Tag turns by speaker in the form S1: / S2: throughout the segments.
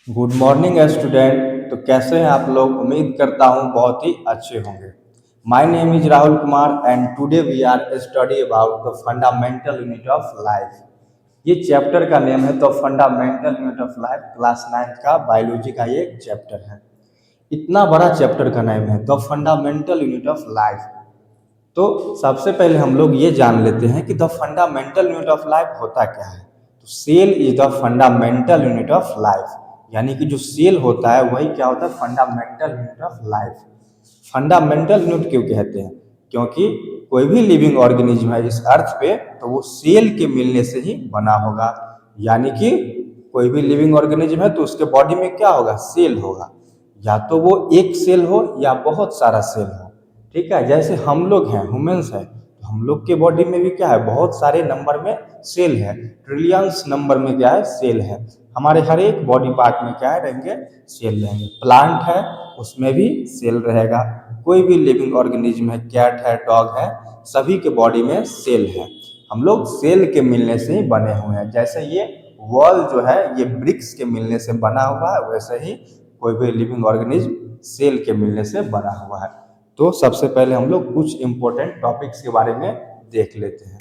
S1: Good morning student. तो कैसे हैं आप लोग? उम्मीद करता हूं बहुत ही अच्छे होंगे। My name is Rahul Kumar and today we are study about the fundamental unit of life. ये चैप्टर का नेम है the fundamental unit of life. Class 9 का बायोलॉजी का ये चैप्टर है। इतना बड़ा चैप्टर का नाम है the fundamental unit of life. तो सबसे पहले हम लोग ये जान लेते हैं कि the fundamental unit of life होता क्या है। तो cell is the fundamental unit of life, यानी कि जो सेल होता है वही क्या होता है, fundamental unit of life. Fundamental unit क्यों कहते हैं? क्योंकि कोई भी लिविंग ऑर्गेनिज्म है इस अर्थ पे तो वो सेल के मिलने से ही बना होगा। यानी कि कोई भी लिविंग ऑर्गेनिज्म है तो उसके बॉडी में क्या होगा, सेल होगा। या तो वो एक सेल हो या बहुत सारा सेल हो। ठीक है, जैसे हम लोग हैं, ह्यूमंस है, तो हम लोग के बॉडी में भी क्या है, बहुत सारे नंबर में सेल है। ट्रिलियंस नंबर में क्या है, सेल है। हमारे हर एक बॉडी पार्ट में क्या है, रहेंगे, सेल रहेंगे। प्लांट है उसमें भी सेल रहेगा। कोई भी लिविंग ऑर्गेनिज्म है, कैट है, डॉग है, सभी के बॉडी में सेल है। हम लोग सेल के मिलने से ही बने हुए हैं। जैसे ये वॉल जो है ये ब्रिक्स के मिलने से बना हुआ है, वैसे ही कोई भी लिविंग ऑर्गेनिज्म सेल के मिलने से बना हुआ है। तो सबसे पहले हम लोग कुछ इंपॉर्टेंट टॉपिक्स के बारे में देख लेते हैं।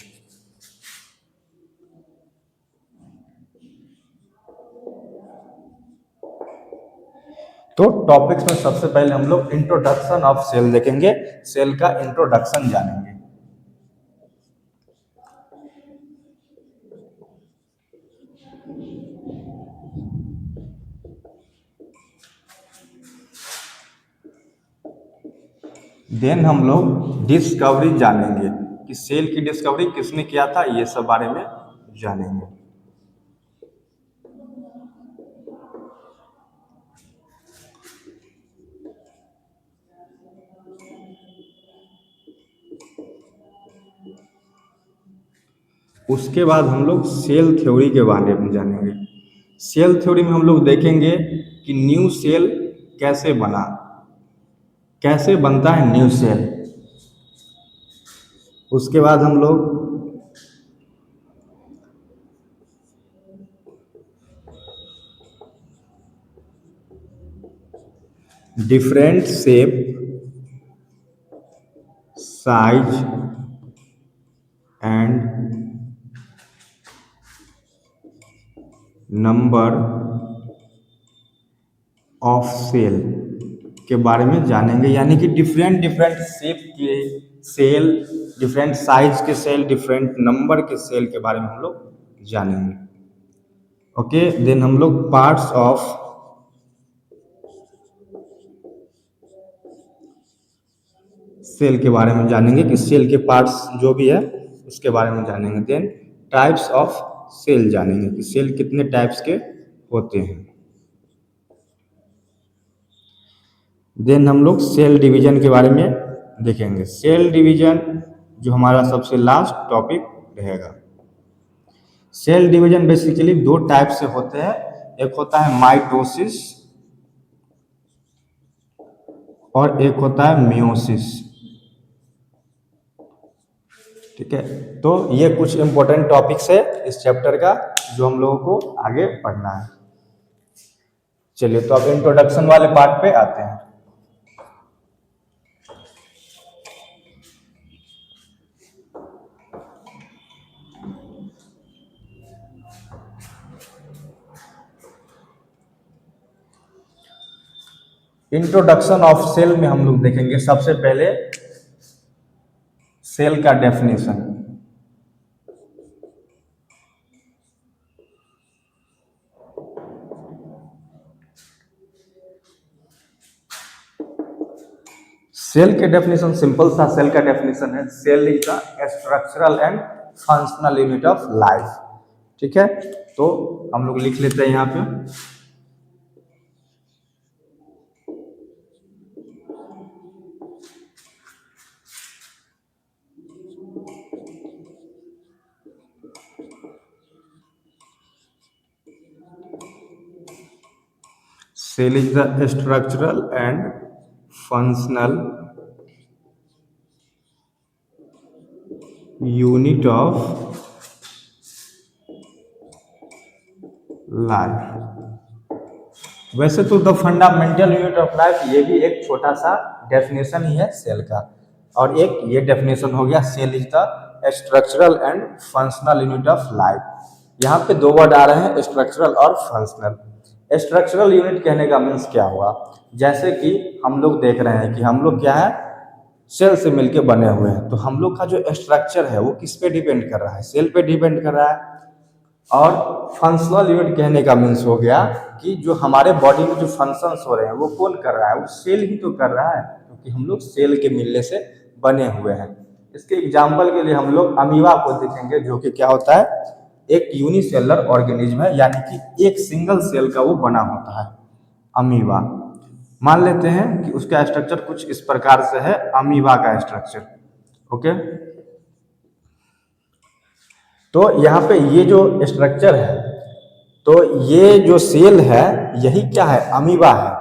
S1: तो टॉपिक्स में सबसे पहले हम लोग इंट्रोडक्शन ऑफ सेल देखेंगे। सेल का इंट्रोडक्शन जानेंगे। देन हम लोग डिस्कवरी जानेंगे कि सेल की डिस्कवरी किसने किया था, ये सब बारे में जानेंगे। उसके बाद हम लोग सेल थ्योरी के बारे में जानेंगे। सेल थ्योरी में हम लोग देखेंगे कि न्यू सेल कैसे बना, कैसे बनता है न्यू सेल। उसके बाद हम लोग different shape, size and number of cell के बारे में जानेंगे। यानी कि डिफरेंट डिफरेंट शेप के सेल, डिफरेंट साइज के सेल, डिफरेंट नंबर के सेल के बारे में हम लोग जानेंगे। ओके, देन हम लोग पार्ट्स ऑफ सेल के बारे में जानेंगे कि सेल के पार्ट्स जो भी है उसके बारे में जानेंगे। देन टाइप्स ऑफ सेल जानेंगे कि सेल कितने टाइप्स के होते हैं। देन हम लोग सेल डिवीजन के बारे में देखेंगे। सेल डिवीजन जो हमारा सबसे लास्ट टॉपिक रहेगा। सेल डिवीजन बेसिकली दो टाइप से होते हैं। एक होता है माइटोसिस और एक होता है मियोसिस। ठीक है, तो ये कुछ इंपॉर्टेंट टॉपिक्स है इस चैप्टर का जो हम लोगों को आगे पढ़ना है। चलिए, तो अब इंट्रोडक्शन वाले पार्ट पे आते हैं। इंट्रोडक्शन ऑफ सेल में हम लोग देखेंगे सबसे पहले सेल का डेफिनेशन। सेल के डेफिनेशन सिंपल सा सेल का डेफिनेशन है, cell is the structural and functional unit of life. ठीक है, तो हम लोग लिख लेते हैं यहाँ पे। Cell is the structural and functional unit of life. वैसे तो the fundamental unit of life ये भी एक छोटा सा डेफिनेशन ही है सेल का, और एक ये डेफिनेशन हो गया cell is the structural and functional unit of life. यहाँ पे दो वर्ड आ रहे हैं, स्ट्रक्चरल और फंक्शनल। स्ट्रक्चरल यूनिट कहने का मीन्स क्या हुआ, जैसे कि हम लोग देख रहे हैं कि हम लोग क्या है, सेल से मिलके बने हुए हैं, तो हम लोग का जो स्ट्रक्चर है वो किस पे डिपेंड कर रहा है, सेल पे डिपेंड कर रहा है। और फंक्शनल यूनिट कहने का मीन्स हो गया कि जो हमारे बॉडी में जो फंक्शंस हो रहे हैं वो कौन कर रहा है, वो सेल ही तो कर रहा है, क्योंकि हम लोग सेल के मिलने से बने हुए हैं। इसके एग्जाम्पल के लिए हम लोग अमीबा को देखेंगे, जो कि क्या होता है, एक यूनिसेलुलर ऑर्गेनिज्म है, यानी कि एक सिंगल सेल का वो बना होता है अमीबा। मान लेते हैं कि उसका स्ट्रक्चर कुछ इस प्रकार से है, अमीबा का स्ट्रक्चर। ओके, तो यहाँ पे ये जो स्ट्रक्चर है, तो ये जो सेल है यही क्या है, अमीबा है।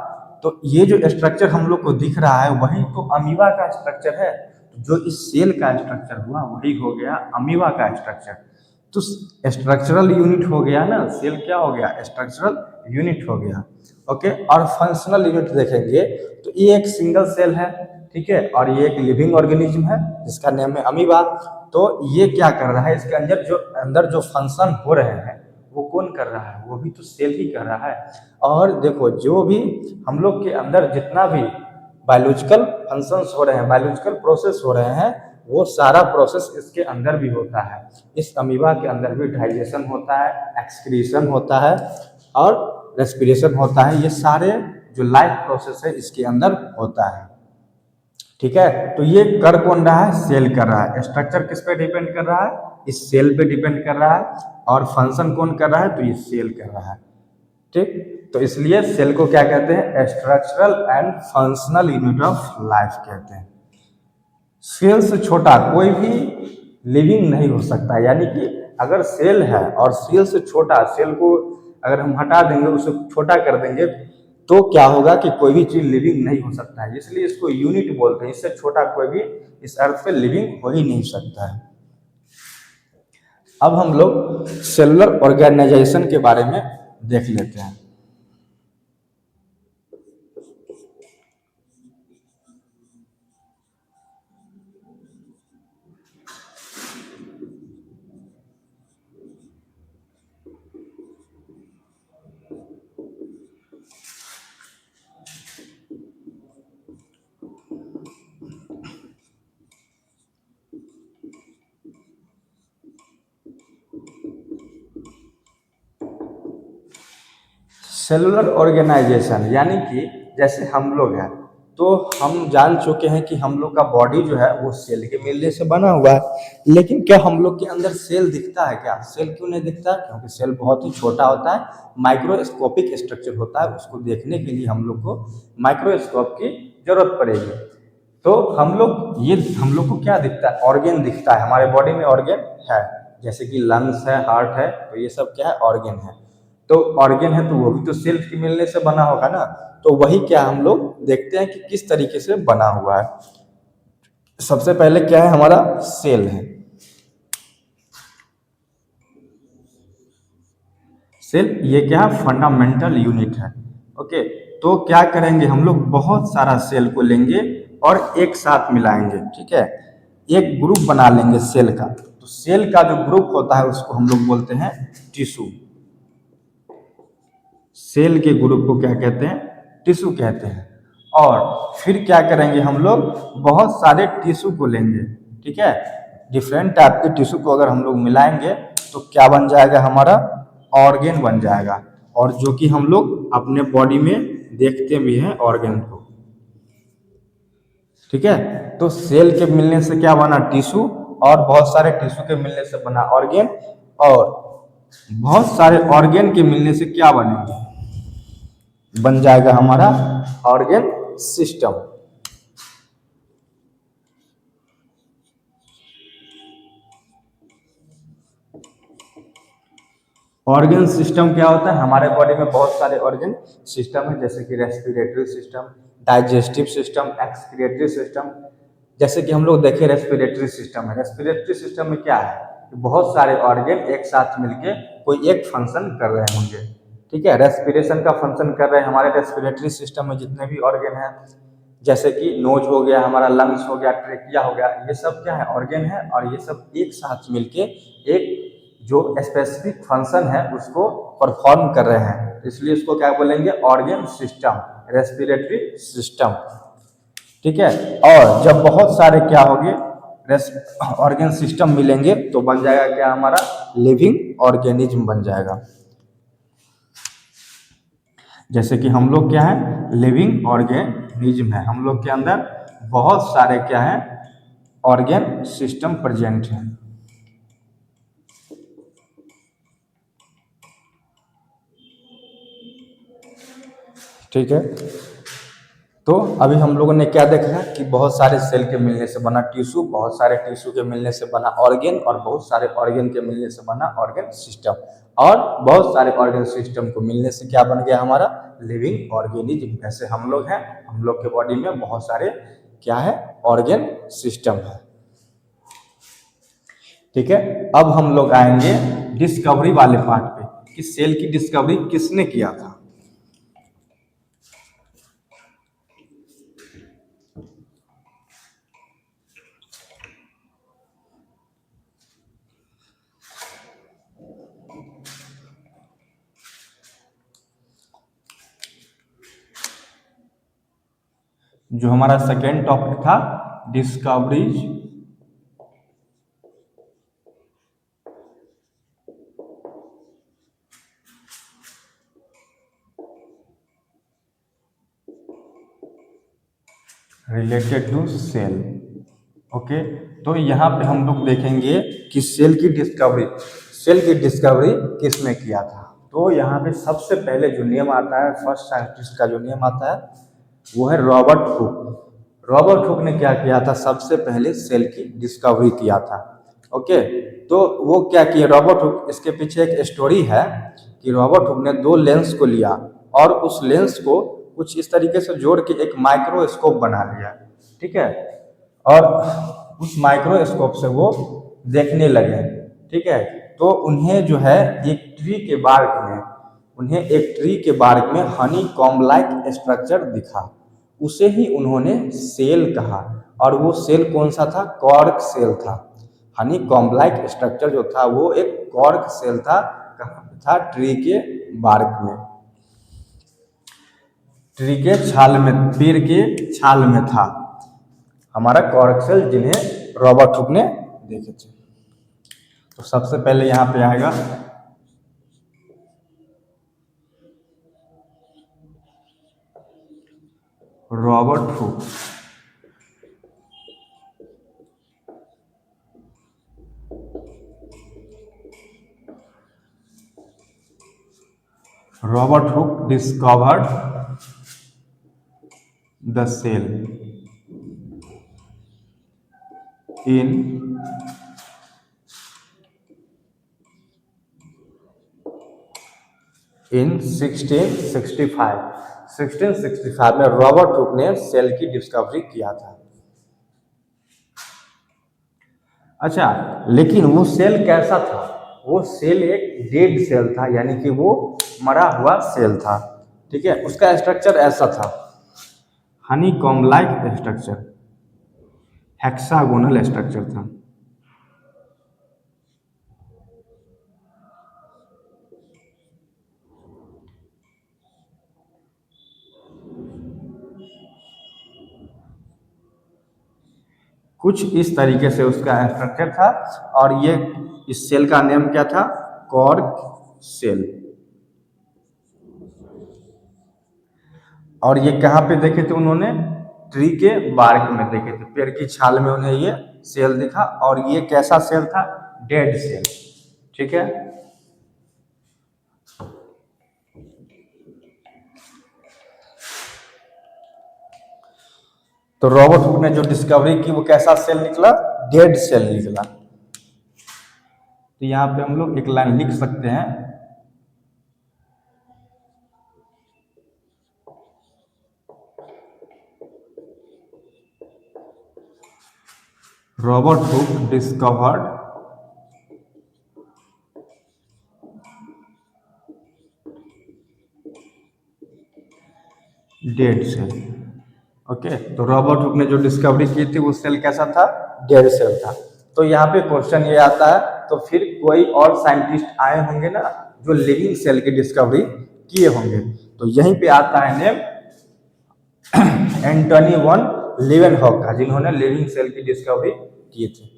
S1: तो ये जो स्ट्रक्चर हम लोग को दिख रहा है वही तो अमीबा का स्ट्रक्चर है। जो इस सेल का स्ट्रक्चर हुआ वही हो गया अमीबा का स्ट्रक्चर। तो स्ट्रक्चरल यूनिट हो गया ना, सेल क्या हो गया, स्ट्रक्चरल यूनिट हो गया। ओके, और फंक्शनल यूनिट देखेंगे तो ये एक सिंगल सेल है, ठीक है, और ये एक लिविंग ऑर्गेनिज्म है जिसका नाम है अमीबा। तो ये क्या कर रहा है, इसके अंदर जो फंक्शन हो रहे हैं वो कौन कर रहा है, वो भी तो सेल ही कर रहा है। और देखो, जो भी हम लोग के अंदर जितना भी बायोलॉजिकल फंक्शंस हो रहे हैं, बायोलॉजिकल प्रोसेस हो रहे हैं, वो सारा प्रोसेस इसके अंदर भी होता है। इस अमीबा के अंदर भी डाइजेशन होता है, एक्सक्रीशन होता है और रेस्पिरेशन होता है। ये सारे जो लाइफ प्रोसेस है इसके अंदर होता है, ठीक है। तो ये कर कौन रहा है, सेल कर रहा है। स्ट्रक्चर किस पे डिपेंड कर रहा है, इस सेल पे डिपेंड कर रहा है। और फंक्शन कौन कर रहा है, तो ये सेल कर रहा है, ठीक। तो इसलिए सेल को क्या कहते हैं, structural and functional unit of life कहते हैं। सेल से छोटा कोई भी लिविंग नहीं हो सकता, यानी कि अगर सेल है और सेल से छोटा, सेल को अगर हम हटा देंगे, उसे छोटा कर देंगे, तो क्या होगा कि कोई भी चीज लिविंग नहीं हो सकता है, इसलिए इसको यूनिट बोलते हैं। इससे छोटा कोई भी इस अर्थ पे लिविंग हो ही नहीं सकता है। अब हम लोग सेलुलर ऑर्गेनाइजेशन के बारे में देख लेते हैं। सेलुलर ऑर्गेनाइजेशन यानी कि जैसे हम लोग हैं, तो हम जान चुके हैं कि हम लोग का बॉडी जो है वो सेल के मिलने से बना हुआ है। लेकिन क्या हम लोग के अंदर सेल दिखता है क्या, सेल क्यों नहीं दिखता, क्योंकि सेल बहुत ही छोटा होता है, माइक्रोस्कोपिक स्ट्रक्चर होता है। उसको देखने के लिए हम लोग को माइक्रोस्कोप की जरूरत पड़ेगी। तो हम लोग को क्या दिखता है, ऑर्गेन दिखता है। हमारे बॉडी में ऑर्गेन है, जैसे कि लंग्स है, हार्ट है, तो ये सब क्या है, ऑर्गेन है। तो ऑर्गेन है तो वो भी तो सेल के मिलने से बना होगा ना। तो वही क्या हम लोग देखते हैं कि किस तरीके से बना हुआ है। सबसे पहले क्या है, हमारा सेल है। सेल ये क्या है, फंडामेंटल यूनिट है। ओके, तो क्या करेंगे हम लोग, बहुत सारा सेल को लेंगे और एक साथ मिलाएंगे, ठीक है। एक ग्रुप बना लेंगे सेल का। तो सेल का जो ग्रुप होता है उसको हम लोग बोलते हैं टिश्यू। सेल के ग्रुप को क्या कहते हैं, टिश्यू कहते हैं। और फिर क्या करेंगे हम लोग, बहुत सारे टिश्यू को लेंगे, ठीक है। डिफरेंट टाइप के टिश्यू को अगर हम लोग मिलाएंगे तो क्या बन जाएगा, हमारा ऑर्गेन बन जाएगा। और जो कि हम लोग अपने बॉडी में देखते भी हैं ऑर्गेन को, ठीक है। तो सेल के मिलने से क्या बना, टिश्यू, और बहुत सारे टिश्यू के मिलने से बना ऑर्गेन, और बहुत सारे ऑर्गेन के मिलने से क्या बनेंगे, बन जाएगा हमारा ऑर्गेन सिस्टम। ऑर्गन सिस्टम क्या होता है, हमारे बॉडी में बहुत सारे ऑर्गन सिस्टम है, जैसे कि respiratory system, digestive system, excretory system. जैसे कि हम लोग देखें रेस्पिरेटरी सिस्टम है, रेस्पिरेटरी सिस्टम में क्या है कि बहुत सारे ऑर्गन एक साथ मिलके कोई एक फंक्शन कर रहे होंगे, ठीक है, रेस्पिरेशन का फंक्शन कर रहे हैं। हमारे रेस्पिरेटरी सिस्टम में जितने भी ऑर्गन हैं, जैसे कि नोज हो गया, हमारा लंग्स हो गया, ट्रेकिया हो गया, ये सब क्या है, ऑर्गन है। और ये सब एक साथ मिलके एक जो स्पेसिफिक फंक्शन है उसको परफॉर्म कर रहे हैं, इसलिए इसको क्या बोलेंगे, ऑर्गन सिस्टम, रेस्पिरेटरी सिस्टम। ठीक है, और जब बहुत सारे क्या होंगे ऑर्गन सिस्टम मिलेंगे तो बन जाएगा क्या, हमारा लिविंग ऑर्गेनिज्म बन जाएगा। जैसे कि हम लोग क्या है, लिविंग ऑर्गेनिज्म है, हम लोग के अंदर बहुत सारे क्या है, ऑर्गन सिस्टम प्रेजेंट है। ठीक है, तो अभी हम लोगों ने क्या देखा है कि बहुत सारे सेल के मिलने से बना टिश्यू, बहुत सारे टिश्यू के मिलने से बना ऑर्गन, और बहुत सारे ऑर्गन के मिलने से बना ऑर्गन सिस्टम, और बहुत सारे ऑर्गन सिस्टम को मिलने से क्या बन गया, हमारा लिविंग ऑर्गेनिज्म। ऐसे हम लोग हैं, हम लोग के बॉडी में बहुत सारे क्या है, ऑर्गन सिस्टम है। ठीक है, अब हम लोग आएंगे डिस्कवरी वाले पार्ट पे कि सेल की डिस्कवरी किसने किया था। जो हमारा सेकेंड टॉपिक था, discoveries related to cell. Okay, तो यहाँ पे हम लोग देखेंगे कि सेल की डिस्कवरी किसने किया था। तो यहाँ पे सबसे पहले जो नियम आता है, फर्स्ट साइंटिस्ट का जो नियम आता है वो है रॉबर्ट हुक। रॉबर्ट हुक ने क्या किया था, सबसे पहले सेल की डिस्कवरी किया था। ओके, तो वो क्या किया रॉबर्ट हुक, इसके पीछे एक स्टोरी है कि रॉबर्ट हुक ने दो लेंस को लिया और उस लेंस को कुछ इस तरीके से जोड़ के एक माइक्रोस्कोप बना लिया। ठीक है, और उस माइक्रोस्कोप से वो देखने लगे। ठीक है, तो उन्हें जो है एक ट्री के बार्क में हनी कॉम्ब लाइक स्ट्रक्चर दिखा, उसे ही उन्होंने सेल कहा। और वो सेल कौन सा था, कॉर्क सेल था। हनी कॉम्ब लाइक स्ट्रक्चर जो था वो एक कॉर्क सेल था। कहाँ पे था, ट्री के बार्क में, ट्री के छाल में, पेड़ के छाल में था हमारा कॉर्क सेल, जिन्हें रॉबर्ट हुक ने देखे थे। तो सबसे पहले यहाँ पे आएगा Robert Hooke. Robert Hooke discovered the cell in 1665 में रॉबर्ट हुक ने सेल की डिस्कवरी किया था। अच्छा, लेकिन वो सेल कैसा था, वो सेल एक डेड सेल था, यानी कि वो मरा हुआ सेल था। ठीक है, उसका स्ट्रक्चर ऐसा था, Honey comb like structure, hexagonal structure था। कुछ इस तरीके से उसका स्ट्रक्चर था, और ये इस सेल का नेम क्या था, कॉर्क सेल। और ये कहाँ पे देखे थे उन्होंने, ट्री के बार्क में देखे थे, पेड़ की छाल में उन्हें ये सेल दिखा। और ये कैसा सेल था, डेड सेल। ठीक है, तो रॉबर्ट हुक ने जो डिस्कवरी की वो कैसा सेल निकला, डेड सेल निकला। तो यहाँ पे हम लोग एक लाइन लिख सकते हैं, Robert Hooke discovered dead cell. Okay, तो रॉबर्ट हुक ने जो डिस्कवरी की थी वो सेल कैसा था? डेड सेल था। तो यहाँ पे क्वेश्चन ये आता है, तो फिर कोई और साइंटिस्ट आए होंगे ना जो लिविंग सेल की डिस्कवरी किए होंगे, तो यहीं पे आता है नेम एंटोनी वन लीवेनहॉक का, जिन्होंने लिविंग सेल की डिस्कवरी की थी।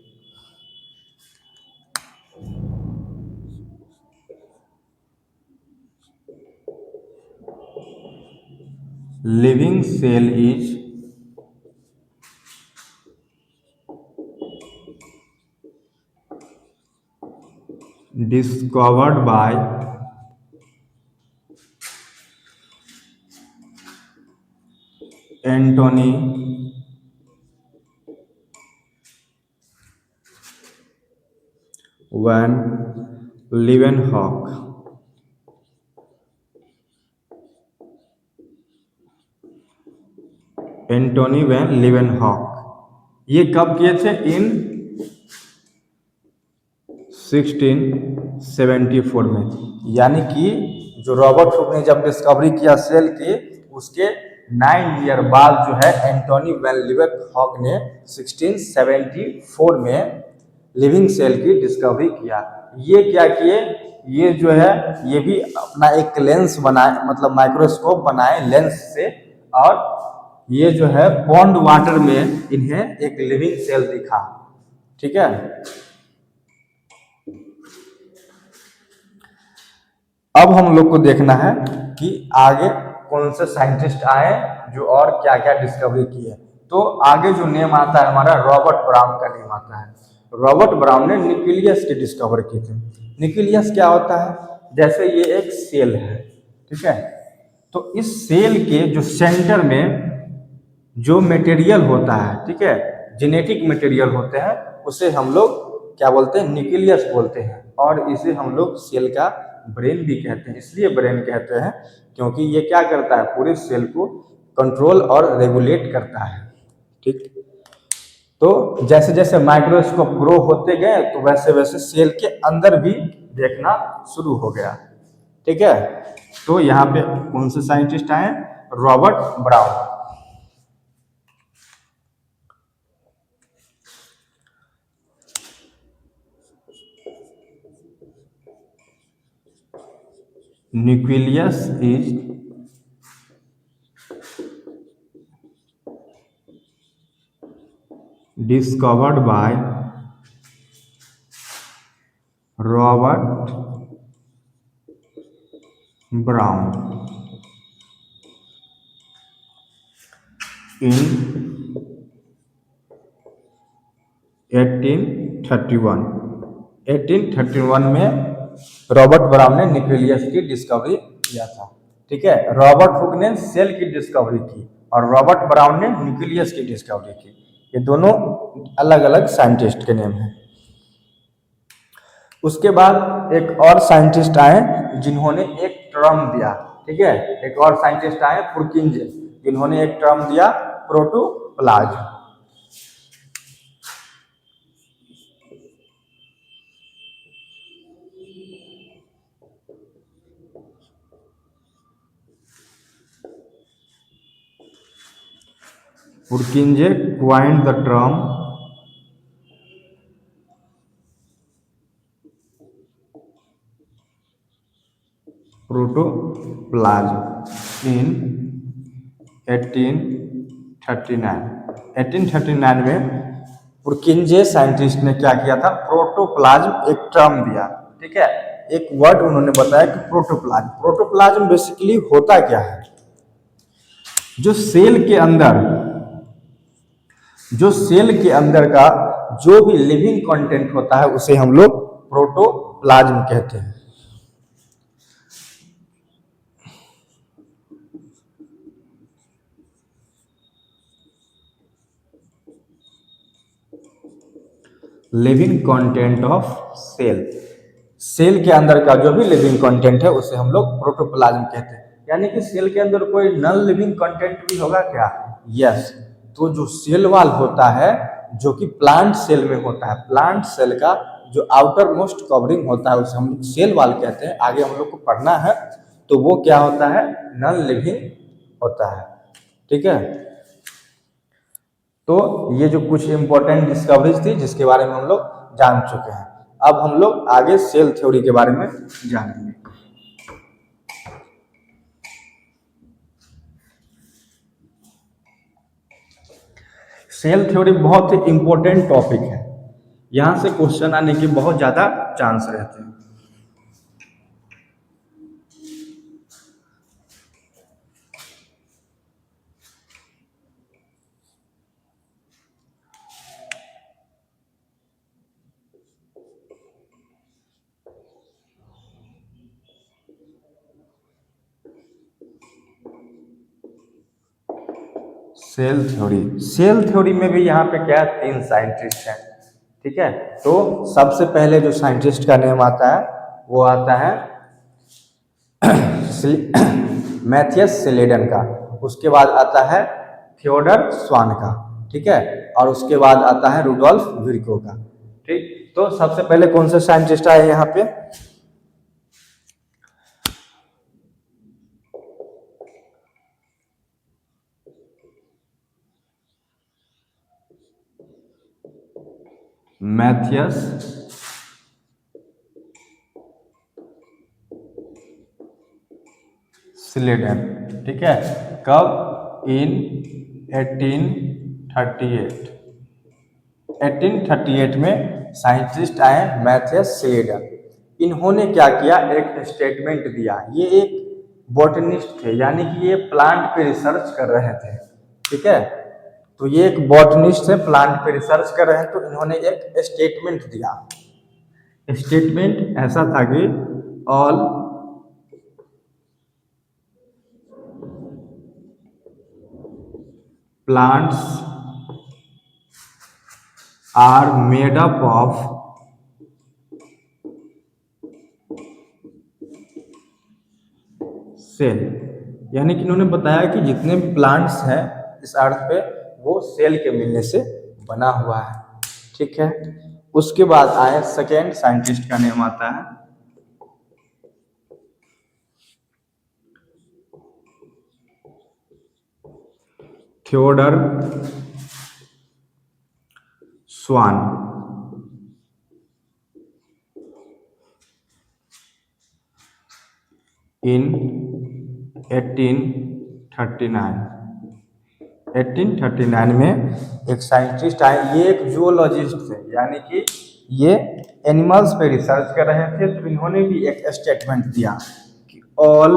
S1: Living cell is discovered by Anthony van Leeuwenhoek। Antonie van Leeuwenhoek ये कब किए थे? इन 1674 में। यानी कि जो रॉबर्ट हुक ने जब डिस्कवरी किया सेल की, उसके 9 ईयर बाद जो है एंटोनी वैन लीवेनहॉक ने 1674 में लिविंग सेल की डिस्कवरी किया। ये क्या किए? ये जो है ये भी अपना एक लेंस बनाए, मतलब माइक्रोस्कोप बनाए लेंस से, और ये जो है पॉन्ड वाटर में इन्हें एक लिविंग सेल दिखा। ठीक है, अब हम लोग को देखना है कि आगे कौन से साइंटिस्ट आए जो और क्या क्या डिस्कवरी किए। तो आगे जो नेम आता है हमारा, रॉबर्ट ब्राउन का नेम आता है। रॉबर्ट ब्राउन ने न्यूक्लियस की डिस्कवर की थी। न्यूक्लियस क्या होता है? जैसे ये एक सेल है, ठीक है, तो इस सेल के जो सेंटर में जो मटेरियल होता है, ठीक है, जेनेटिक मटेरियल होते हैं, उसे हम लोग क्या बोलते हैं? न्यूक्लियस बोलते हैं। और इसे हम लोग सेल का ब्रेन भी कहते हैं। इसलिए ब्रेन कहते हैं क्योंकि ये क्या करता है? पूरे सेल को कंट्रोल और रेगुलेट करता है। ठीक, तो जैसे जैसे माइक्रोस्कोप ग्रो होते गए तो वैसे वैसे सेल के अंदर भी देखना शुरू हो गया। ठीक है, तो यहाँ पे कौन से साइंटिस्ट आए? Robert brown. nucleus is discovered by Robert Brown in 1831। 1831 में रॉबर्ट ब्राउन ने न्यूक्लियस की डिस्कवरी किया था। ठीक है, रॉबर्ट हुक ने सेल की डिस्कवरी की और रॉबर्ट ब्राउन ने न्यूक्लियस की डिस्कवरी की। ये दोनों अलग अलग साइंटिस्ट के नेम हैं। उसके बाद एक और साइंटिस्ट आए जिन्होंने एक टर्म दिया। ठीक है, एक और साइंटिस्ट आए पुरकिंजे, जिन्होंने एक टर्म दिया protoplasm. Purkinje coined the term protoplasm in 1839। 1839 में पुरकिंजे साइंटिस्ट ने क्या किया था? प्रोटोप्लाज्म एक टर्म दिया। ठीक है, एक वर्ड उन्होंने बताया कि प्रोटोप्लाज्म। प्रोटोप्लाज्म बेसिकली होता क्या है? जो सेल के अंदर, जो सेल के अंदर का जो भी लिविंग कंटेंट होता है उसे हम लोग प्रोटोप्लाज्म कहते हैं। Living content of cell, cell के अंदर का जो भी लिविंग कंटेंट है उसे हम लोग प्रोटोप्लाज्म कहते हैं। यानी कि सेल के अंदर कोई नॉन लिविंग कंटेंट भी होगा क्या? यस। तो जो सेल वाल होता है, जो कि प्लांट सेल में होता है, प्लांट सेल का जो आउटर मोस्ट कवरिंग होता है उसे हम लोग सेल वाल कहते हैं। आगे हम लोग को पढ़ना है, तो वो क्या होता है? नॉन लिविंग होता है। ठीक है। तो ये जो कुछ इंपॉर्टेंट डिस्कवरीज थी जिसके बारे में हम लोग जान चुके हैं। अब हम लोग आगे सेल थ्योरी के बारे में जानेंगे। सेल थ्योरी बहुत ही इंपॉर्टेंट टॉपिक है, यहाँ से क्वेश्चन आने के बहुत ज़्यादा चांस रहते हैं। सेल थ्योरी में भी यहाँ पे क्या है, 3 साइंटिस्ट हैं, ठीक है। तो सबसे पहले जो साइंटिस्ट का नेम आता है वो आता है मैथियस सिलेडन का, उसके बाद आता है थियोडर स्वान का, ठीक है, और उसके बाद आता है रुडोल्फ विर्को का, ठीक। तो सबसे पहले कौन से साइंटिस्ट आए यहाँ पे, मैथियस सिलेडन, ठीक है। कब, इन 1838, 1838 में साइंटिस्ट आए मैथियस सिलेडन। इन्होंने क्या किया, एक स्टेटमेंट दिया। ये एक बॉटनिस्ट थे, यानी कि ये प्लांट पे रिसर्च कर रहे थे, ठीक है। तो ये एक बॉटनिस्ट थे, प्लांट पे रिसर्च कर रहे हैं, तो इन्होंने एक स्टेटमेंट दिया। स्टेटमेंट ऐसा था कि all plants are made up of cell, यानी कि इन्होंने बताया कि जितने भी प्लांट्स हैं इस अर्थ पे वो सेल के मिलने से बना हुआ है, ठीक है। उसके बाद आए सेकेंड साइंटिस्ट का नेम आता है थियोडर स्वान। इन 1839 में एक साइंटिस्ट आए, ये एक जूलॉजिस्ट थे, यानी कि ये एनिमल्स पे रिसर्च कर रहे थे। तो इन्होंने भी एक स्टेटमेंट दिया कि all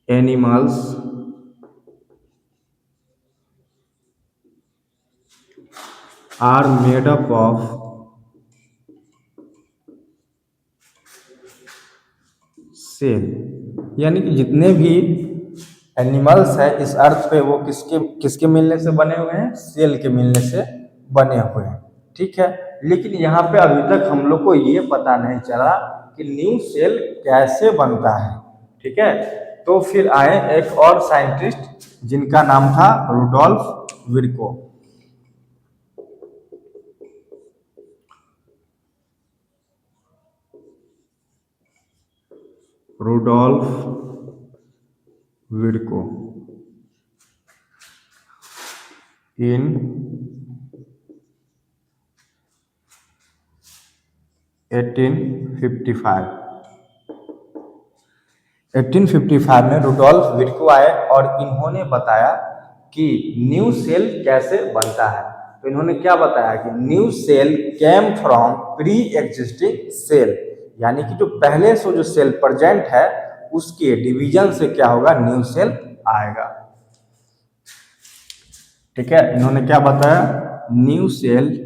S1: animals are made up of cell, यानी कि जितने भी एनिमल्स है इस अर्थ पे वो किसके किसके मिलने से बने हुए हैं, सेल के मिलने से बने हुए हैं, ठीक है। लेकिन यहाँ पे अभी तक हम लोग को ये पता नहीं चला कि न्यू सेल कैसे बनता है, ठीक है। तो फिर आए एक और साइंटिस्ट जिनका नाम था रुडोल्फ विर्को। रुडोल्फ विर्को इन 1855 में रुडोल्फ विर्को आए और इन्होंने बताया कि न्यू सेल कैसे बनता है। तो इन्होंने क्या बताया कि new cell came from pre existing cell, यानी कि जो पहले से जो सेल प्रेजेंट है उसके डिवीजन से क्या होगा, न्यू सेल आएगा, ठीक है। इन्होंने क्या बताया, new cell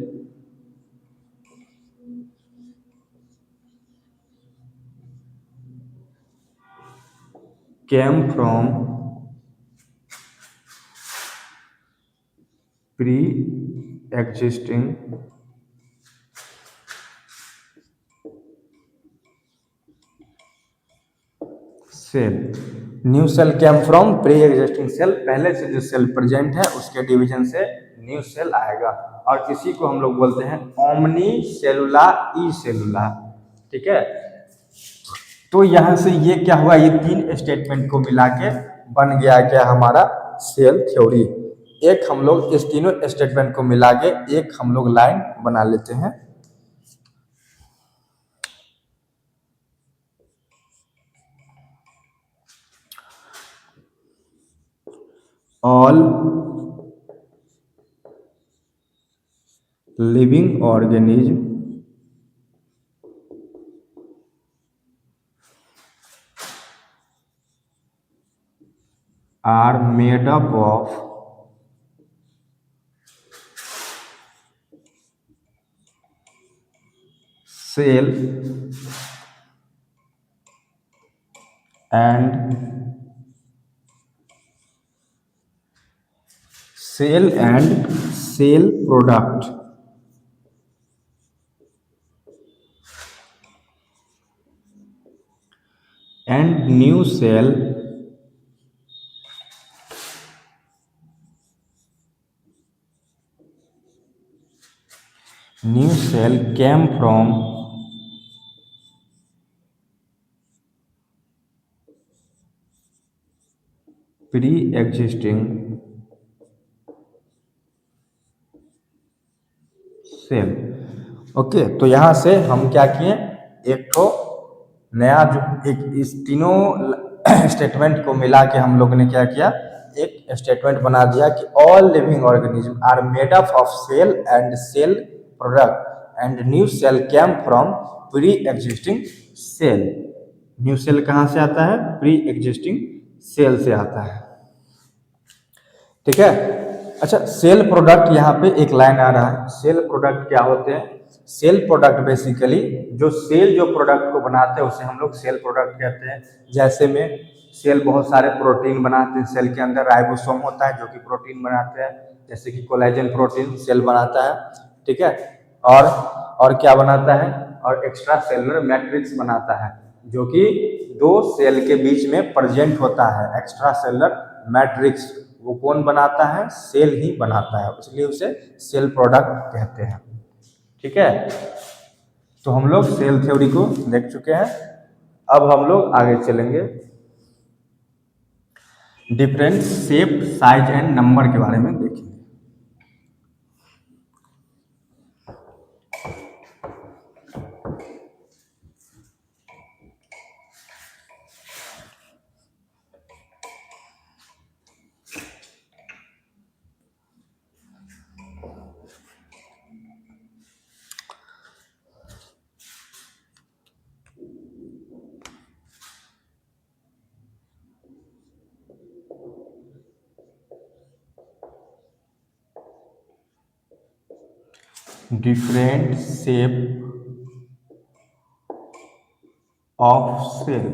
S1: came from pre-existing cell. New cell came from pre existing cell, पहले से जो सेल प्रेजेंट है उसके डिवीजन से न्यू सेल आएगा, और इसी को हम लोग बोलते हैं ओमनी सेलुला ई सेलुला, ठीक है। तो यहाँ से ये क्या हुआ, ये 3 स्टेटमेंट को मिला के बन गया क्या हमारा सेल थ्योरी। एक हम लोग इस तीनों स्टेटमेंट को मिला के एक हम लोग लाइन बना लेते हैं। All living organism are made up of cell and cell product, and new cell came from pre-existing cell. Okay, तो यहाँ से हम क्या किए, एक तो नया जो एक इस तीनों स्टेटमेंट को मिला के हम लोग ने क्या किया, एक स्टेटमेंट बना दिया कि all living organism are made up of cell and cell product and new cell came from pre existing cell. New cell कहाँ से आता है, प्री एग्जिस्टिंग सेल से आता है। ठीक है, अच्छा सेल प्रोडक्ट यहाँ पे एक लाइन आ रहा है। सेल प्रोडक्ट क्या होते हैं, सेल प्रोडक्ट बेसिकली जो सेल जो प्रोडक्ट को बनाते हैं उसे हम लोग सेल प्रोडक्ट कहते हैं। जैसे में सेल बहुत सारे प्रोटीन बनाते हैं, सेल के अंदर राइबोसोम होता है जो कि प्रोटीन बनाते हैं, जैसे कि कोलेजन प्रोटीन सेल बनाता है। ठीक है, और क्या बनाता है, और एक्स्ट्रा सेलुलर मैट्रिक्स बनाता है जो कि दो सेल के बीच में प्रेजेंट होता है। एक्स्ट्रा सेलुलर मैट्रिक्स वो कौन बनाता है, सेल ही बनाता है, इसलिए उसे सेल प्रोडक्ट कहते हैं। ठीक है, तो हम लोग सेल थ्योरी को देख चुके हैं। अब हम लोग आगे चलेंगे, different shape size and number के बारे में देखेंगे। Different shape of cell.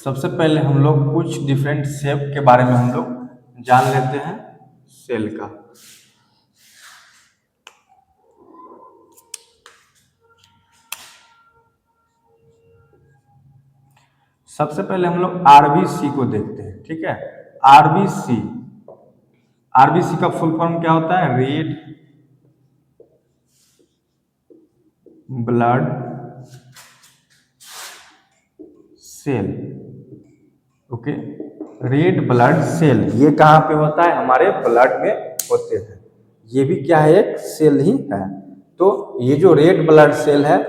S1: सबसे पहले हम लोग कुछ डिफरेंट शेप के बारे में हम लोग जान लेते हैं सेल का। सबसे पहले हम लोग आरबीसी को देखते हैं। ठीक है, आरबीसी, आरबीसी का फुल फॉर्म क्या होता है, red blood cell. Okay, red blood cell ये कहाँ पे होता है, हमारे ब्लड में होते हैं। ये भी क्या है, एक सेल ही है। तो ये जो रेड ब्लड सेल है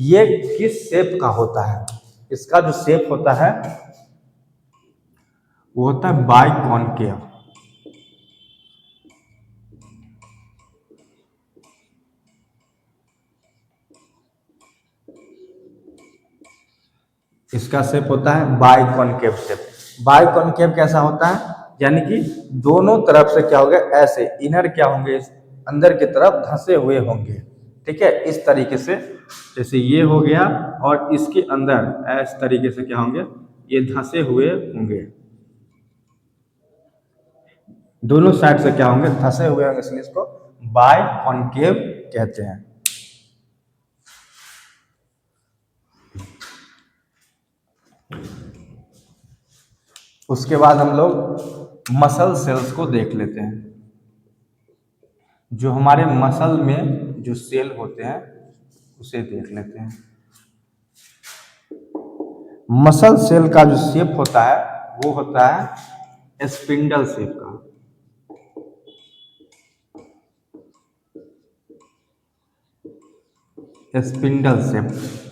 S1: ये किस शेप का होता है, इसका जो शेप होता है वो होता है बाइकॉनकेव। इसका शेप होता है बाइकॉनकेव शेप। बाइकॉनकेव कैसा होता है, यानी कि दोनों तरफ से क्या होगा, ऐसे इनर क्या होंगे, अंदर की तरफ धंसे हुए होंगे। ठीक है, इस तरीके से, जैसे ये हो गया और इसके अंदर इस तरीके से क्या होंगे, ये धंसे हुए होंगे, दोनों साइड से क्या होंगे, धंसे हुए होंगे, इसलिए इसको बाइकॉनकेव कहते हैं। उसके बाद हम लोग मसल सेल्स को देख लेते हैं। जो हमारे मसल में जो सेल होते हैं उसे देख लेते हैं। मसल सेल का जो शेप होता है वो होता है स्पिंडल शेप का।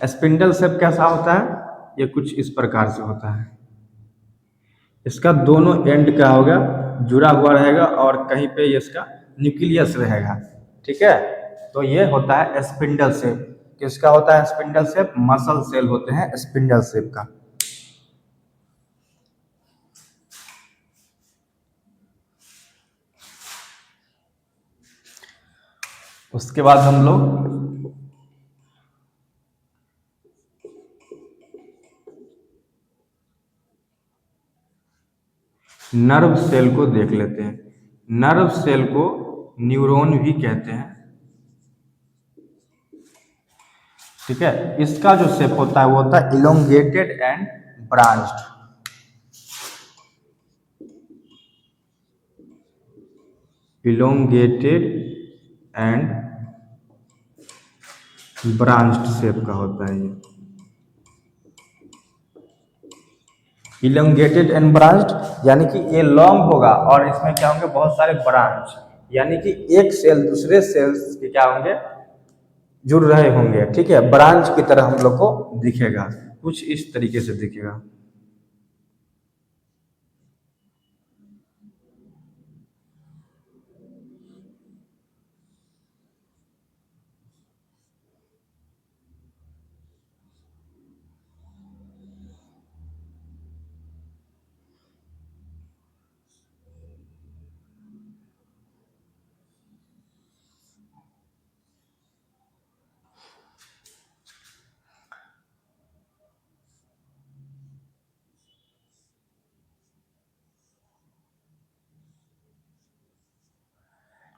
S1: स्पिंडल शेप कैसा होता है? ये कुछ इस प्रकार से होता है। इसका दोनों एंड क्या होगा, जुड़ा हुआ रहेगा और कहीं पे इसका न्यूक्लियस रहेगा। ठीक है, तो ये होता है स्पिंडल शेप। किसका होता है स्पिंडल शेप? मसल सेल होते हैं स्पिंडल शेप का। उसके बाद हम लोग नर्व सेल को देख लेते हैं। नर्व सेल को न्यूरॉन भी कहते हैं। ठीक है, इसका जो शेप होता है वो होता है elongated and branched. Elongated and branched shape का होता है ये। इलोंगेटेड एंड ब्रांच्ड यानी कि ये लॉन्ग होगा और इसमें क्या होंगे, बहुत सारे ब्रांच, यानी कि एक सेल दूसरे सेल्स के क्या होंगे, जुड़ रहे होंगे। ठीक है, ब्रांच की तरह हम लोग को दिखेगा, कुछ इस तरीके से दिखेगा।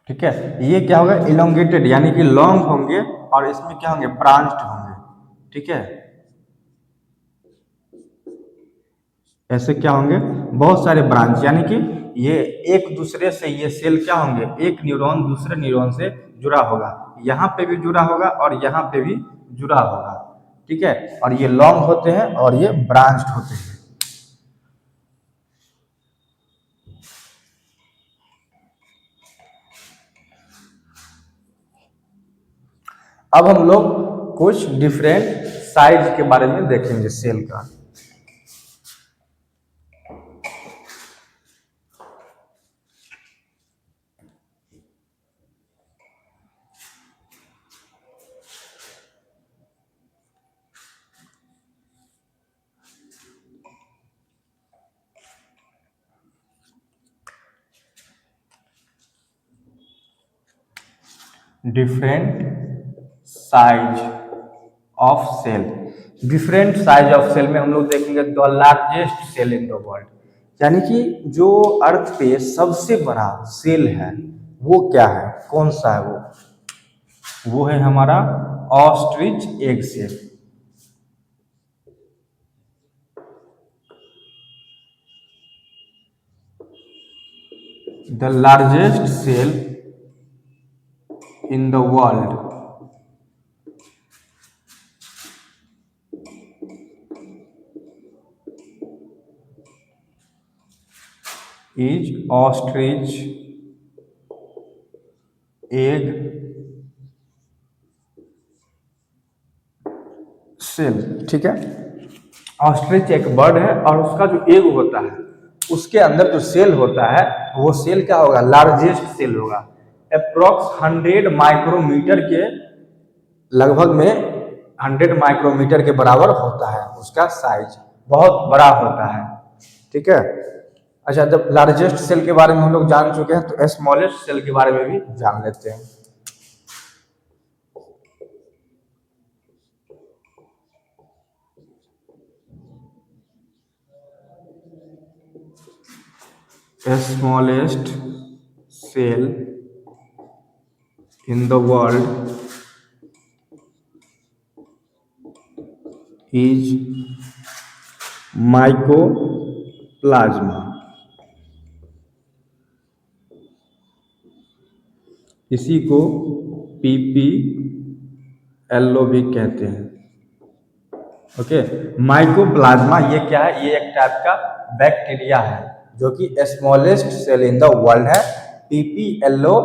S1: ठीक है, ये क्या होगा, इलोंगेटेड यानी कि लॉन्ग होंगे और इसमें क्या होंगे, ब्रांच्ड होंगे। ठीक है, ऐसे क्या होंगे, बहुत सारे ब्रांच, यानी कि ये एक दूसरे से, ये सेल क्या होंगे, एक न्यूरॉन दूसरे न्यूरॉन से जुड़ा होगा, यहाँ पे भी जुड़ा होगा और यहाँ पे भी जुड़ा होगा। ठीक है, और ये लॉन्ग होते हैं और ये ब्रांच्ड होते हैं। अब हम लोग कुछ डिफरेंट साइज के बारे में देखेंगे सेल का। Different size of cell. Different size of cell में हम लोग देखेंगे the largest cell in the world, यानी कि जो अर्थ पे सबसे बड़ा सेल है वो क्या है, कौन सा है वो है हमारा ostrich egg cell. The largest cell in the world is ostrich egg cell. ठीक है, ऑस्ट्रिच एक बर्ड है और उसका जो एग होता है उसके अंदर जो सेल होता है वो सेल क्या होगा, लार्जेस्ट सेल होगा। अप्रोक्स 100 माइक्रोमीटर के लगभग में 100 माइक्रोमीटर के बराबर होता है उसका साइज, बहुत बड़ा होता है। ठीक है, अच्छा, जब लार्जेस्ट सेल के बारे में हम लोग जान चुके हैं तो स्मॉलेस्ट सेल के बारे में भी जान लेते हैं। Smallest cell in the world is mycoplasma। इसी को पीपी एल्लो भी कहते हैं। ओके। माइकोप्लाज्मा ये क्या है? ये एक टाइप का बैक्टीरिया है जो कि smallest cell in the world है। PPLO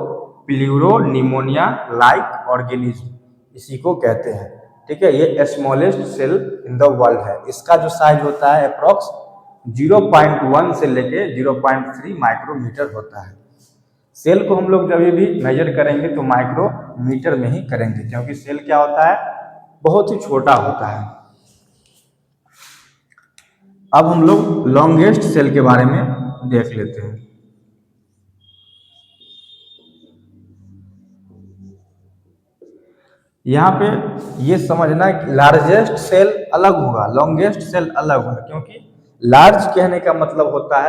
S1: pleuro pneumonia like organism इसी को कहते हैं। ठीक है, ये smallest cell in the world है। इसका जो साइज होता है अप्रोक्स 0.1 से लेके 0.3 माइक्रोमीटर होता है। सेल को हम लोग जब भी मेजर करेंगे तो माइक्रोमीटर में ही करेंगे, क्योंकि सेल क्या होता है? बहुत ही छोटा होता है। अब हम लोग लॉन्गेस्ट सेल के बारे में देख लेते हैं। यहाँ पे ये समझना कि लार्जेस्ट सेल अलग होगा, लॉन्गेस्ट सेल अलग होगा, क्योंकि लार्ज कहने का मतलब होता है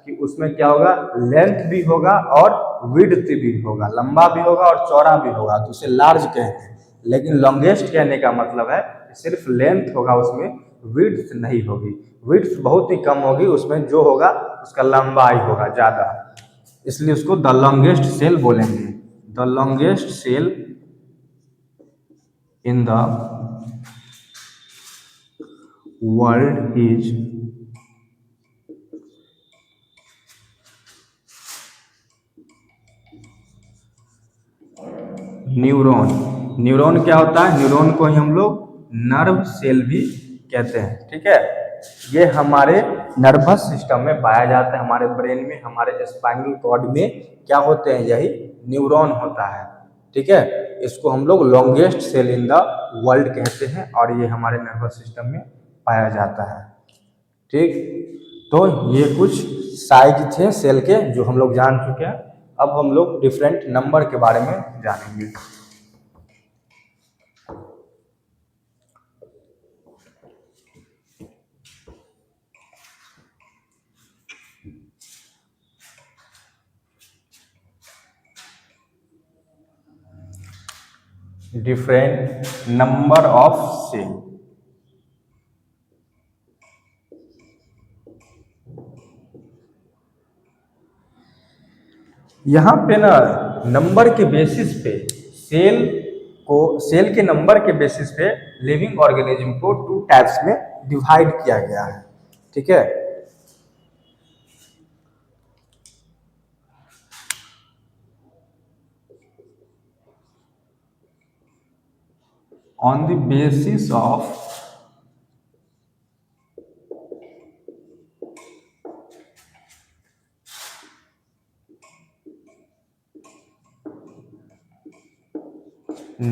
S1: कि उसमें क्या होगा? लेंथ भी होगा और विड्थ भी होगा, लंबा भी होगा और चौड़ा भी होगा, तो उसे लार्ज कहते हैं। लेकिन लॉन्गेस्ट कहने का मतलब है सिर्फ लेंथ होगा, उसमें विड्थ नहीं होगी। विड्थ बहुत ही कम होगी, उसमें जो होगा उसका लंबाई होगा ज़्यादा, इसलिए उसको द लॉन्गेस्ट सेल बोलेंगे। The longest cell in the world is neuron. Neuron क्या होता है? न्यूरॉन को ही हम लोग नर्व सेल भी कहते हैं। ठीक है, ये हमारे नर्वस सिस्टम में पाया जाता है, हमारे ब्रेन में, हमारे स्पाइनल कॉर्ड में क्या होते हैं? यही न्यूरॉन होता है। ठीक है, इसको हम लोग longest cell in the world कहते हैं और ये हमारे नर्वस सिस्टम में पाया जाता है। ठीक, तो ये कुछ साइज थे सेल के जो हम लोग जान चुके हैं। अब हम लोग डिफरेंट नंबर के बारे में जानेंगे। Different number of cell. यहाँ पे ना नंबर के बेसिस पे सेल को, सेल के नंबर के बेसिस पे लिविंग ऑर्गेनिज्म को टू टाइप्स में डिवाइड किया गया है। ठीक है, on the basis of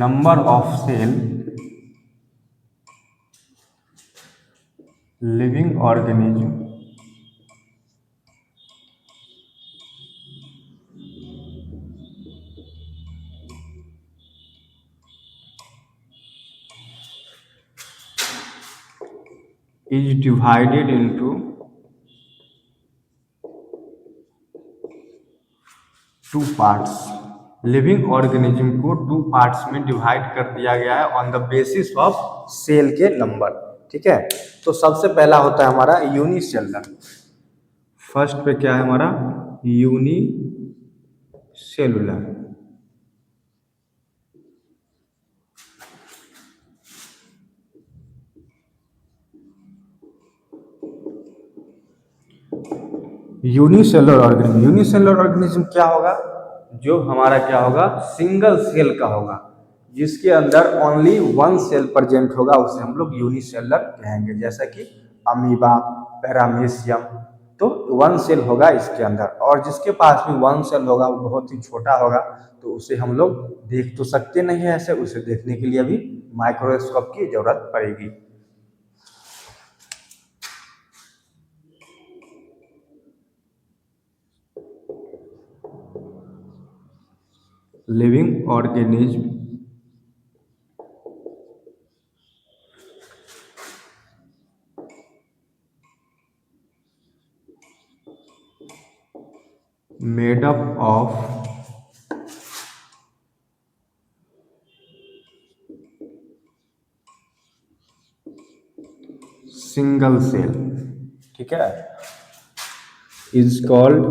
S1: number of cell living organism is divided into two parts. Living organism को टू पार्ट्स में डिवाइड कर दिया गया है on the basis of cell के नंबर। ठीक है, तो सबसे पहला होता है हमारा यूनिसेलुलर। फर्स्ट पे क्या है हमारा? Unicellular. Unicellular organism. Unicellular organism क्या होगा? जो हमारा क्या होगा? सिंगल सेल का होगा, जिसके अंदर ओनली वन सेल प्रेजेंट होगा, उसे हम लोग यूनिसेलुलर कहेंगे। जैसा कि अमीबा, पैरामीशियम, तो वन सेल होगा इसके अंदर। और जिसके पास भी वन सेल होगा वो बहुत ही छोटा होगा, तो उसे हम लोग देख तो सकते नहीं है ऐसे, उसे देखने के लिए भी माइक्रोस्कोप की जरूरत पड़ेगी। Living organism made up of single cell, ठीक है, इज कॉल्ड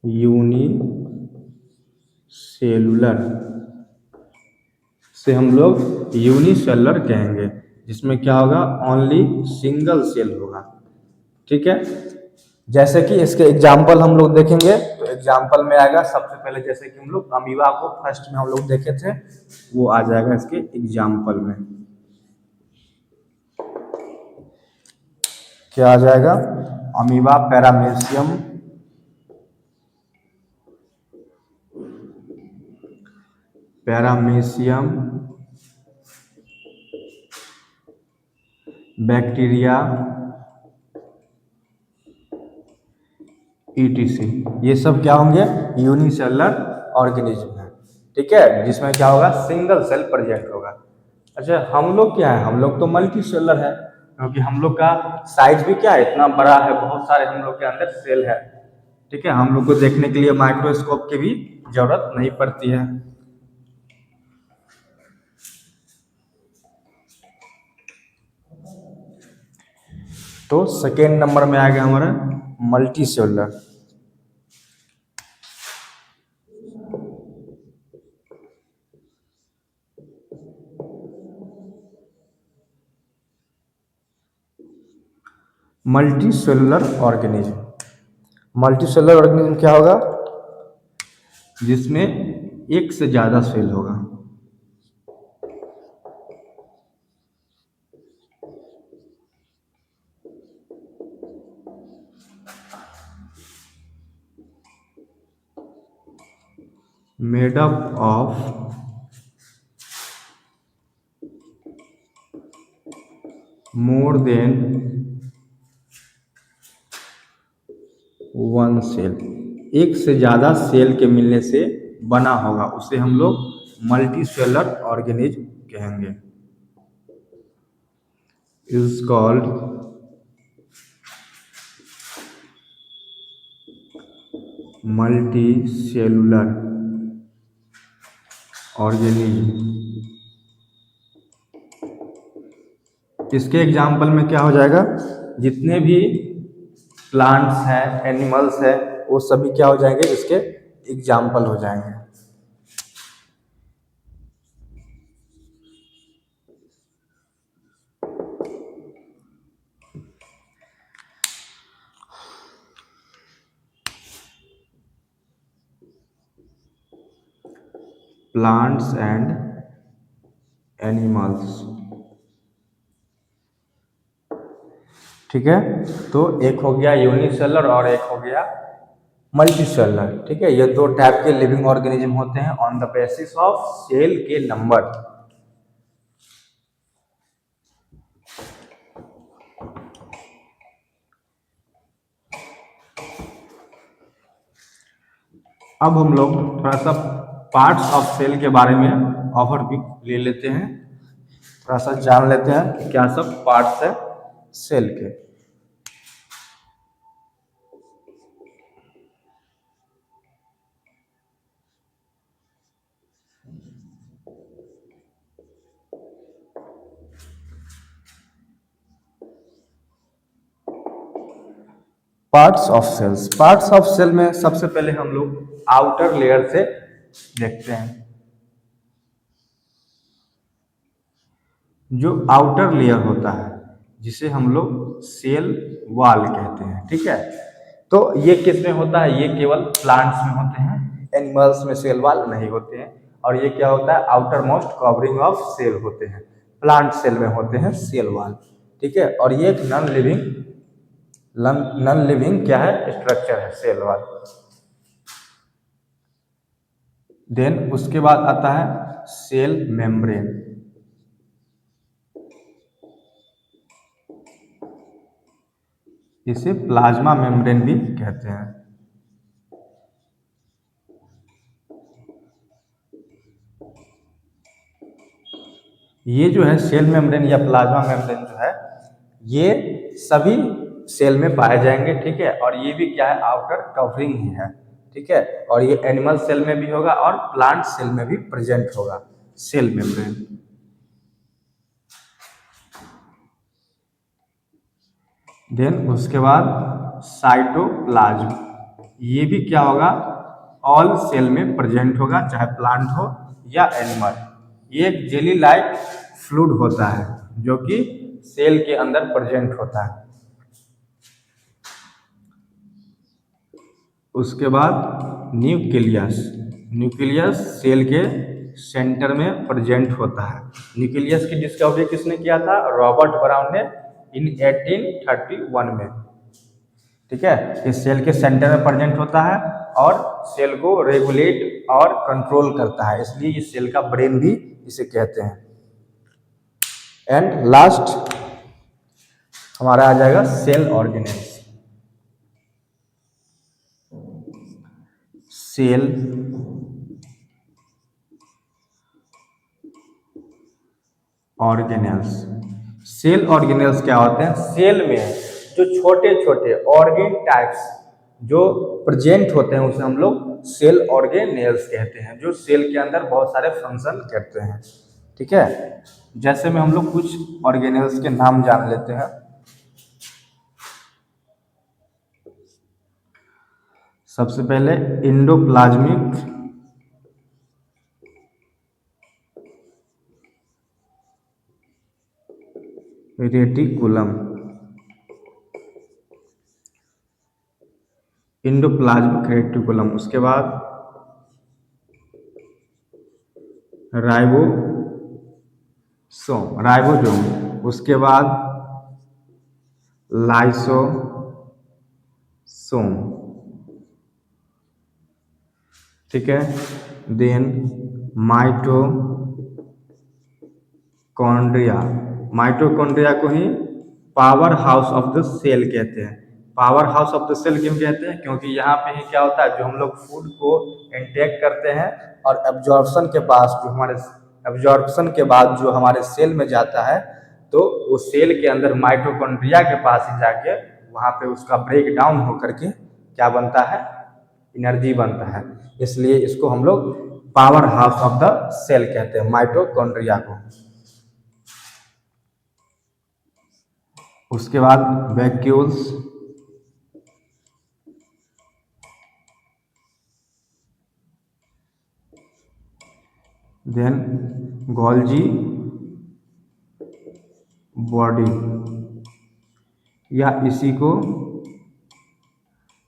S1: यूनिसेलुलर से हम लोग यूनिसेलर कहेंगे, जिसमें क्या होगा, ओनली सिंगल सेल होगा। ठीक है, जैसे कि इसके एग्जाम्पल हम लोग देखेंगे तो एग्जाम्पल में आएगा सबसे पहले, जैसे कि हम लोग अमीबा को फर्स्ट में हम लोग देखे थे, वो आ जाएगा इसके एग्जाम्पल में। क्या आ जाएगा, अमीबा पैरामेसियम बैक्टीरिया ईटीसी, ये सब क्या होंगे, यूनिसेलर ऑर्गेनिज्म है। ठीक है, जिसमें क्या होगा, सिंगल सेल प्रेजेंट होगा। अच्छा, हम लोग क्या है, हम लोग तो मल्टी सेलर है, क्योंकि हम लोग का साइज भी क्या है, इतना बड़ा है, बहुत सारे हम लोग के अंदर सेल है। ठीक है, हम लोग को देखने के लिए माइक्रोस्कोप की भी जरूरत नहीं पड़ती है। तो सेकेंड नंबर में आ गया हमारा multi cellular. Multi cellular organism, multi cellular organism क्या होगा, जिसमें एक से ज्यादा सेल होगा। Made up of more than one cell, एक से ज्यादा सेल के मिलने से बना होगा, उसे हम लोग मल्टी सेलुलर ऑर्गेनिज्म कहेंगे। Is called multi cellular organism. इसके एग्जाम्पल में क्या हो जाएगा, जितने भी प्लांट्स हैं, एनिमल्स है, वो सभी क्या हो जाएंगे, इसके एग्जाम्पल हो जाएंगे। Plants and animals. ठीक है, तो एक हो गया यूनिसेलर और एक हो गया मल्टी सेलुलर। ठीक है, ये दो टाइप के लिविंग ऑर्गेनिज्म होते हैं on the basis of cell के नंबर। अब हम लोग थोड़ा सा पार्ट्स ऑफ सेल के बारे में ओवरव्यू ले लेते हैं, थोड़ा सा जान लेते हैं कि क्या सब पार्ट्स है सेल के। Parts of cells, parts of cell में सबसे पहले हम लोग आउटर लेयर से देखते हैं। जो आउटर लेयर होता है, जिसे हम लोग सेल वॉल कहते हैं। ठीक है, तो ये किस में होता है, ये केवल प्लांट्स में होते हैं, एनिमल्स में सेल वॉल नहीं होते हैं। और ये क्या होता है, outermost covering of cell होते हैं, प्लांट सेल में होते हैं सेल वॉल। ठीक है, और ये एक नॉन लिविंग क्या है, स्ट्रक्चर है सेल वॉल। देन उसके बाद आता है सेल मेम्ब्रेन। इसे प्लाज्मा मेम्ब्रेन भी कहते हैं। ये जो है सेल मेम्ब्रेन या प्लाज्मा मेम्ब्रेन जो है, ये सभी सेल में पाए जाएंगे। ठीक है, और ये भी क्या है, आउटर कवरिंग ही है। ठीक है, और ये एनिमल सेल में भी होगा और प्लांट सेल में भी प्रेजेंट होगा सेल मेम्ब्रेन। देन उसके बाद साइटोप्लाज्म, ये भी क्या होगा, ऑल सेल में प्रेजेंट होगा, चाहे प्लांट हो या एनिमल, ये एक जेली लाइक फ्लूइड होता है जो कि सेल के अंदर प्रेजेंट होता है। उसके बाद न्यूक्लियस, न्यूक्लियस सेल के सेंटर में प्रेजेंट होता है। न्यूक्लियस की डिस्कवरी किसने किया था? रॉबर्ट ब्राउन ने इन 1831 में। ठीक है, ये सेल के सेंटर में प्रेजेंट होता है और सेल को रेगुलेट और कंट्रोल करता है, इसलिए ये सेल का ब्रेन भी इसे कहते हैं। एंड लास्ट हमारा आ जाएगा cell organelles. Cell organelles, cell organelles क्या होते हैं? सेल में जो छोटे छोटे ऑर्गेन टाइप्स जो प्रेजेंट होते हैं उसे हम लोग सेल ऑर्गेनेल्स कहते हैं, जो सेल के अंदर बहुत सारे फंक्शन करते हैं। ठीक है, जैसे में हम लोग कुछ ऑर्गेनेल्स के नाम जान लेते हैं। सबसे पहले एंडोप्लाज्मिक रेटिकुलम, एंडोप्लाज्मिक रेटिकुलम। उसके बाद राइबोसोम। उसके बाद लाइसोसोम। ठीक है, देन माइटोकॉन्ड्रिया। माइटोकॉन्ड्रिया को ही powerhouse of the cell कहते हैं। Powerhouse of the cell क्यों कहते हैं? क्योंकि यहाँ पे ही क्या होता है, जो हम लोग फूड को इंटेक करते हैं और एब्जॉर्प्शन के बाद जो हमारे सेल में जाता है, तो वो सेल के अंदर माइटोकॉन्ड्रिया के पास ही जाके वहाँ पे उसका ब्रेक डाउन होकर के क्या बनता है? एनर्जी बनता है। इसलिए इसको हम लोग powerhouse of the cell कहते हैं, माइटोकॉन्ड्रिया को। उसके बाद वैक्यूल्स, देन गोल्जी बॉडी, या इसी को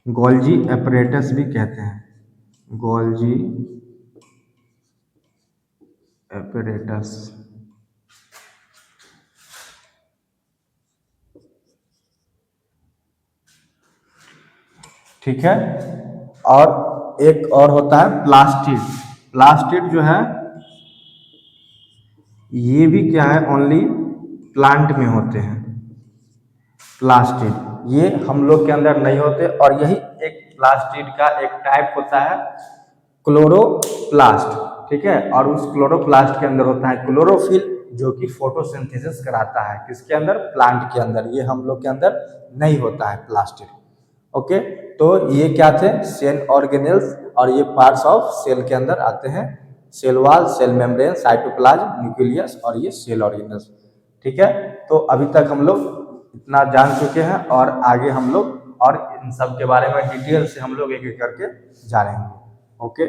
S1: गोल्जी एपरेटस भी कहते हैं, गोल्जी एपरेटस। ठीक है, और एक और होता है प्लास्टिड। प्लास्टिड जो है ये भी क्या है? ओनली प्लांट में होते हैं। प्लास्टिड ये हम लोग के अंदर नहीं होते, और यही एक प्लास्टिड का एक टाइप होता है क्लोरोप्लास्ट। ठीक है, और उस क्लोरोप्लास्ट के अंदर होता है क्लोरोफिल, जो कि फोटोसिंथेसिस कराता है। किसके अंदर? प्लांट के अंदर। ये हम लोग के अंदर नहीं होता है प्लास्टिड। ओके, तो ये क्या थे? सेल ऑर्गेनेल्स, और ये पार्ट्स ऑफ सेल के अंदर आते हैं। Cell wall, cell membrane, cytoplasm, nucleus, और ये सेल ऑर्गेनेल्स। ठीक है, तो अभी तक हम लोग इतना जान चुके हैं, और आगे हम लोग और इन सब के बारे में डिटेल से हम लोग एक एक करके जानेंगे। ओके।